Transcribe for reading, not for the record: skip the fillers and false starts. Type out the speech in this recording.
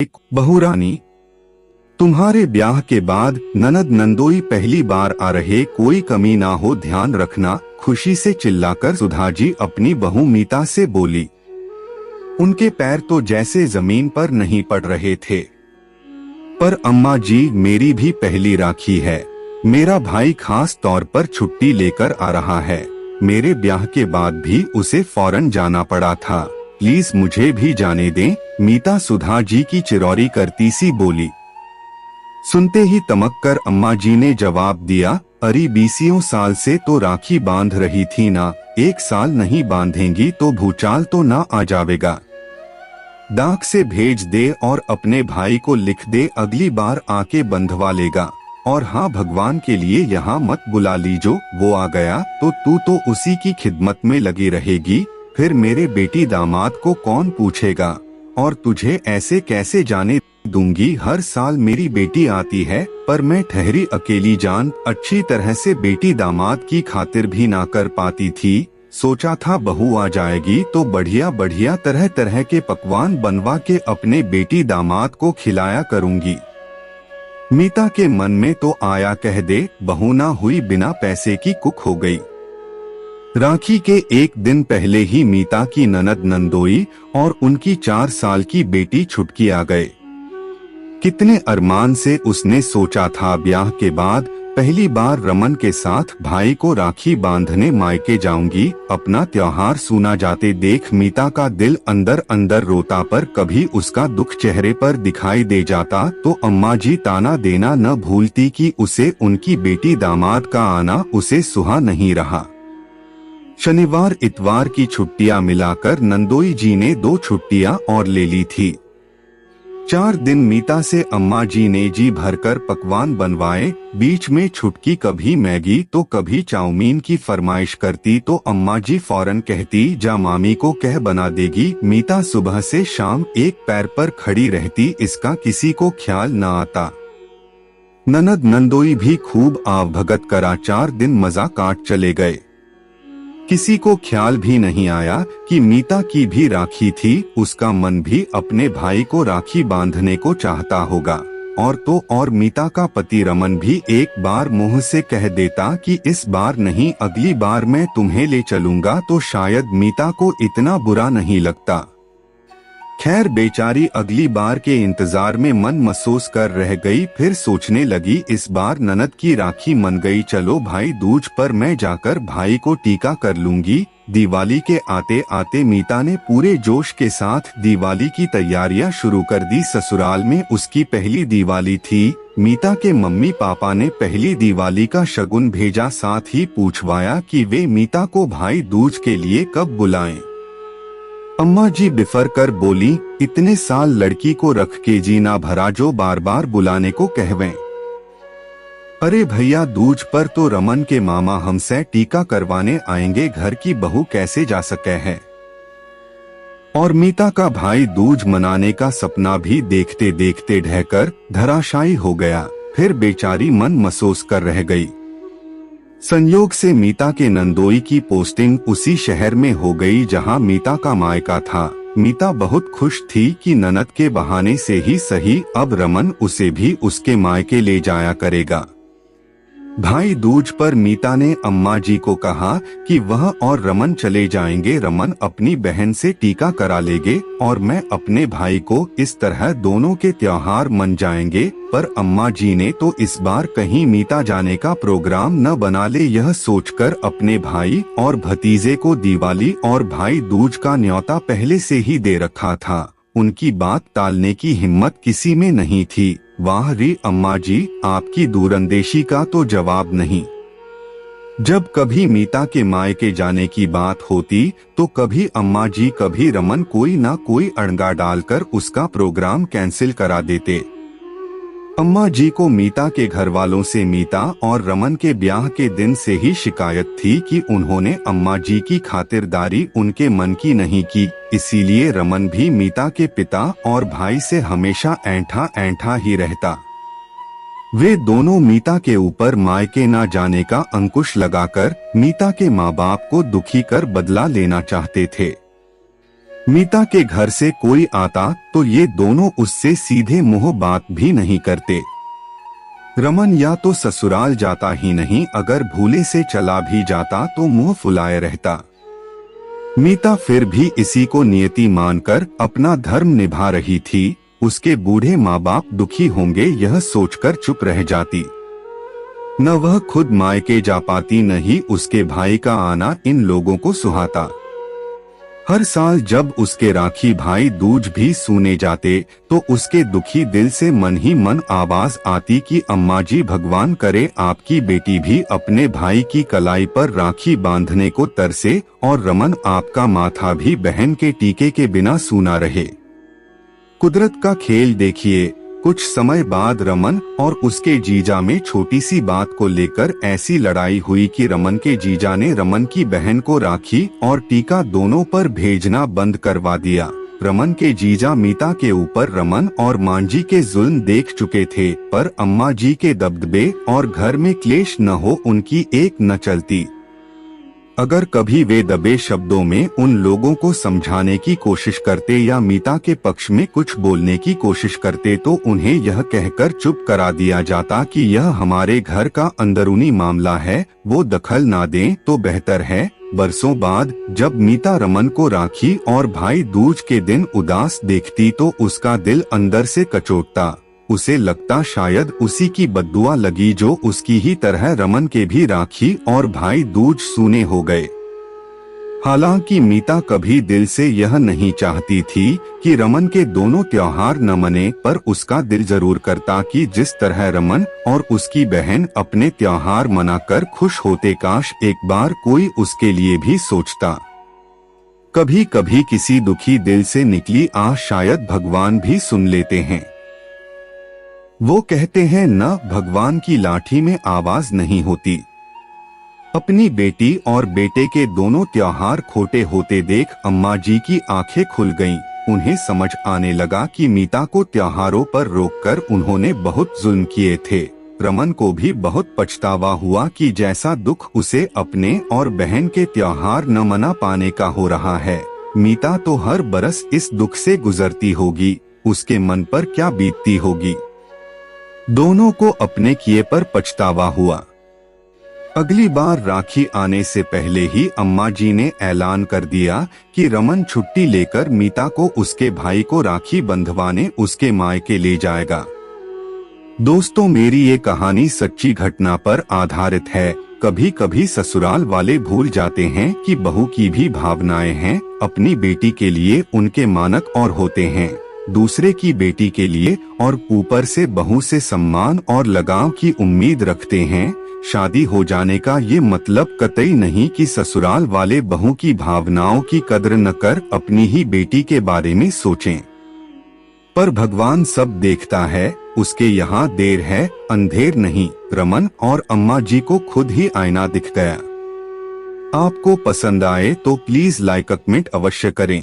बहुरानी, तुम्हारे ब्याह के बाद ननद नंदोई पहली बार आ रहे, कोई कमी ना हो ध्यान रखना, खुशी से चिल्लाकर सुधा जी अपनी बहू मीता से बोली। उनके पैर तो जैसे जमीन पर नहीं पड़ रहे थे। पर अम्मा जी, मेरी भी पहली राखी है। मेरा भाई खास तौर पर छुट्टी लेकर आ रहा है। मेरे ब्याह के बाद भी उसे फौरन जाना पड़ा था। प्लीज मुझे भी जाने दें। मीता सुधा जी की चिरौरी करती सी बोली। सुनते ही तमक कर अम्मा जी ने जवाब दिया, अरे 20 साल से तो राखी बांध रही थी ना, 1 साल नहीं बांधेंगी तो भूचाल तो ना आ जाएगा। डाक से भेज दे और अपने भाई को लिख दे, अगली बार आके बंधवा लेगा। और हाँ, भगवान के लिए यहाँ मत बुला लीजो, वो आ गया तो तू तो उसी की खिदमत में लगी रहेगी, फिर मेरे बेटी दामाद को कौन पूछेगा। और तुझे ऐसे कैसे जाने दूंगी, हर साल मेरी बेटी आती है, पर मैं ठहरी अकेली जान, अच्छी तरह से बेटी दामाद की खातिर भी ना कर पाती थी। सोचा था बहू आ जाएगी तो बढ़िया बढ़िया तरह तरह के पकवान बनवा के अपने बेटी दामाद को खिलाया करूंगी। मीता के मन में तो आया, कह दे बहू ना हुई बिना पैसे की कुक हो गई। राखी के एक दिन पहले ही मीता की ननद नंदोई और उनकी 4 साल की बेटी छुटकी आ गए। कितने अरमान से उसने सोचा था ब्याह के बाद पहली बार रमन के साथ भाई को राखी बांधने मायके जाऊंगी, अपना त्योहार सुना जाते देख मीता का दिल अंदर अंदर रोता, पर कभी उसका दुख चेहरे पर दिखाई दे जाता तो अम्मा जी ताना देना न भूलती कि उसे उनकी बेटी दामाद का आना उसे सुहा नहीं रहा। शनिवार इतवार की छुट्टियां मिलाकर नंदोई जी ने 2 छुट्टियां और ले ली थी। 4 दिन मीता से अम्मा जी ने जी भरकर पकवान बनवाए। बीच में छुटकी कभी मैगी तो कभी चाउमीन की फरमाइश करती तो अम्मा जी फौरन कहती, जा मामी को कह बना देगी। मीता सुबह से शाम एक पैर पर खड़ी रहती, इसका किसी को ख्याल न आता। ननद नंदोई भी खूब आवभगत करा 4 दिन मजा काट चले गए। किसी को ख्याल भी नहीं आया कि मीता की भी राखी थी, उसका मन भी अपने भाई को राखी बांधने को चाहता होगा। और तो और मीता का पति रमन भी एक बार मुंह से कह देता कि इस बार नहीं अगली बार मैं तुम्हें ले चलूंगा, तो शायद मीता को इतना बुरा नहीं लगता। खैर बेचारी अगली बार के इंतजार में मन महसूस कर रह गई। फिर सोचने लगी, इस बार ननद की राखी मन गई, चलो भाई दूज पर मैं जाकर भाई को टीका कर लूंगी। दिवाली के आते आते मीता ने पूरे जोश के साथ दिवाली की तैयारियां शुरू कर दी। ससुराल में उसकी पहली दिवाली थी। मीता के मम्मी पापा ने पहली दिवाली का शगुन भेजा, साथ ही पूछवाया कि वे मीता को भाई दूज के लिए कब बुलाएं। अम्मा जी बिफर कर बोली, इतने साल लड़की को रख के जी ना भरा जो बार बार बुलाने को कहवें। अरे भैया, दूज पर तो रमन के मामा हमसे टीका करवाने आएंगे, घर की बहू कैसे जा सके है। और मीता का भाई दूज मनाने का सपना भी देखते देखते ढहकर धराशायी हो गया। फिर बेचारी मन महसूस कर रह गई। संयोग से मीता के नंदोई की पोस्टिंग उसी शहर में हो गई जहां मीता का मायका था। मीता बहुत खुश थी कि ननद के बहाने से ही सही अब रमन उसे भी उसके मायके ले जाया करेगा। भाई दूज पर मीता ने अम्मा जी को कहा कि वह और रमन चले जाएंगे, रमन अपनी बहन से टीका करा लेंगे और मैं अपने भाई को, इस तरह दोनों के त्योहार मन जाएंगे। पर अम्मा जी ने तो इस बार कहीं मीता जाने का प्रोग्राम न बना ले, यह सोचकर अपने भाई और भतीजे को दिवाली और भाई दूज का न्योता पहले से ही दे रखा था। उनकी बात टालने की हिम्मत किसी में नहीं थी। वाह रे अम्मा जी, आपकी दूरंदेशी का तो जवाब नहीं। जब कभी मीता के मायके जाने की बात होती तो कभी अम्मा जी कभी रमन कोई ना कोई अड़ंगा डालकर उसका प्रोग्राम कैंसिल करा देते। अम्मा जी को मीता के घर वालों से मीता और रमन के ब्याह के दिन से ही शिकायत थी कि उन्होंने अम्मा जी की खातिरदारी उनके मन की नहीं की। इसीलिए रमन भी मीता के पिता और भाई से हमेशा ऐंठा ऐंठा ही रहता। वे दोनों मीता के ऊपर मायके ना जाने का अंकुश लगाकर मीता के माँ बाप को दुखी कर बदला लेना चाहते थे। मीता के घर से कोई आता तो ये दोनों उससे सीधे मुंह बात भी नहीं करते। रमन या तो ससुराल जाता ही नहीं, अगर भूले से चला भी जाता तो मुंह फुलाए रहता। मीता फिर भी इसी को नियति मानकर अपना धर्म निभा रही थी। उसके बूढ़े माँ बाप दुखी होंगे यह सोचकर चुप रह जाती। न वह खुद मायके जा पाती, न ही उसके भाई का आना इन लोगों को सुहाता। हर साल जब उसके राखी भाई दूज भी सुने जाते तो उसके दुखी दिल से मन ही मन आवाज आती कि अम्मा जी, भगवान करे आपकी बेटी भी अपने भाई की कलाई पर राखी बांधने को तरसे और रमन आपका माथा भी बहन के टीके के बिना सूना रहे। कुदरत का खेल देखिए, कुछ समय बाद रमन और उसके जीजा में छोटी सी बात को लेकर ऐसी लड़ाई हुई कि रमन के जीजा ने रमन की बहन को राखी और टीका दोनों पर भेजना बंद करवा दिया। रमन के जीजा मीता के ऊपर रमन और मांझी के जुल्म देख चुके थे, पर अम्मा जी के दबदबे और घर में क्लेश न हो उनकी एक न चलती। अगर कभी वे दबे शब्दों में उन लोगों को समझाने की कोशिश करते या मीता के पक्ष में कुछ बोलने की कोशिश करते तो उन्हें यह कहकर चुप करा दिया जाता कि यह हमारे घर का अंदरूनी मामला है, वो दखल ना दें तो बेहतर है। बरसों बाद जब मीता रमन को राखी और भाई दूज के दिन उदास देखती तो उसका दिल अंदर से कचोटता। उसे लगता शायद उसी की बद्दुआ लगी जो उसकी ही तरह रमन के भी राखी और भाई दूज सूने हो गए। हालांकि मीता कभी दिल से यह नहीं चाहती थी कि रमन के दोनों त्योहार न मने, पर उसका दिल जरूर करता कि जिस तरह रमन और उसकी बहन अपने त्योहार मनाकर खुश होते, काश एक बार कोई उसके लिए भी सोचता। कभी कभी किसी दुखी दिल से निकली आह शायद भगवान भी सुन लेते हैं। वो कहते हैं न भगवान की लाठी में आवाज नहीं होती। अपनी बेटी और बेटे के दोनों त्योहार खोटे होते देख अम्मा जी की आंखें खुल गईं। उन्हें समझ आने लगा कि मीता को त्योहारों पर रोककर उन्होंने बहुत जुल्म किए थे। रमन को भी बहुत पछतावा हुआ कि जैसा दुख उसे अपने और बहन के त्योहार न मना पाने का हो रहा है, मीता तो हर बरस इस दुख से गुजरती होगी, उसके मन पर क्या बीतती होगी। दोनों को अपने किए पर पछतावा हुआ। अगली बार राखी आने से पहले ही अम्मा जी ने ऐलान कर दिया कि रमन छुट्टी लेकर मीता को उसके भाई को राखी बंधवाने उसके मायके ले जाएगा। दोस्तों, मेरी ये कहानी सच्ची घटना पर आधारित है। कभी कभी ससुराल वाले भूल जाते हैं कि बहू की भी भावनाएं हैं। अपनी बेटी के लिए उनके मानक और होते हैं, दूसरे की बेटी के लिए और ऊपर से बहू से सम्मान और लगाव की उम्मीद रखते हैं। शादी हो जाने का ये मतलब कतई नहीं कि ससुराल वाले बहू की भावनाओं की कद्र न कर अपनी ही बेटी के बारे में सोचें। पर भगवान सब देखता है, उसके यहाँ देर है अंधेर नहीं। रमन और अम्मा जी को खुद ही आईना दिख गया। आपको पसंद आए तो प्लीज लाइक कमेंट अवश्य करें।